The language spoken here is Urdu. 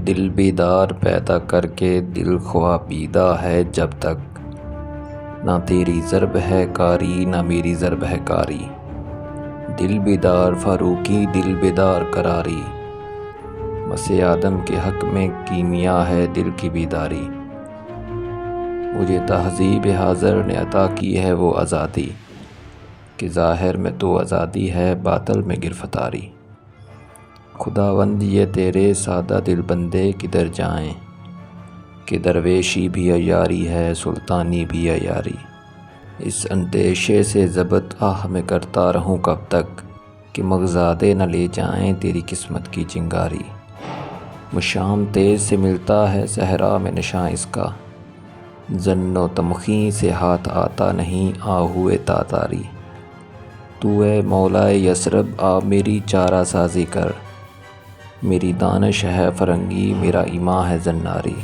دل بیدار پیدا کر کے دل خوابیدہ ہے جب تک، نہ تیری ضرب ہے کاری نہ میری ضرب ہے کاری، دل بیدار فاروقی دل بیدار قراری، بس آدم کے حق میں کیمیا ہے دل کی بیداری، مجھے تہذیب حاضر نے عطا کی ہے وہ آزادی، کہ ظاہر میں تو آزادی ہے باطل میں گرفتاری، خداوند یہ تیرے سادہ دل بندے کدھر جائیں، کہ درویشی بھی عیاری ہے سلطانی بھی عیاری، اس اندیشے سے ضبط آہ میں کرتا رہوں کب تک، کہ مغزادے نہ لے جائیں تیری قسمت کی چنگاری، مشام تیز سے ملتا ہے صحرا میں نشاں اس کا، ظن و تمخیں سے ہاتھ آتا نہیں آہوئے تاتاری، تو اے مولائے یثرب آ میری چارہ سازی کر، میری دانش ہے فرنگی میرا ایماں ہے زناری۔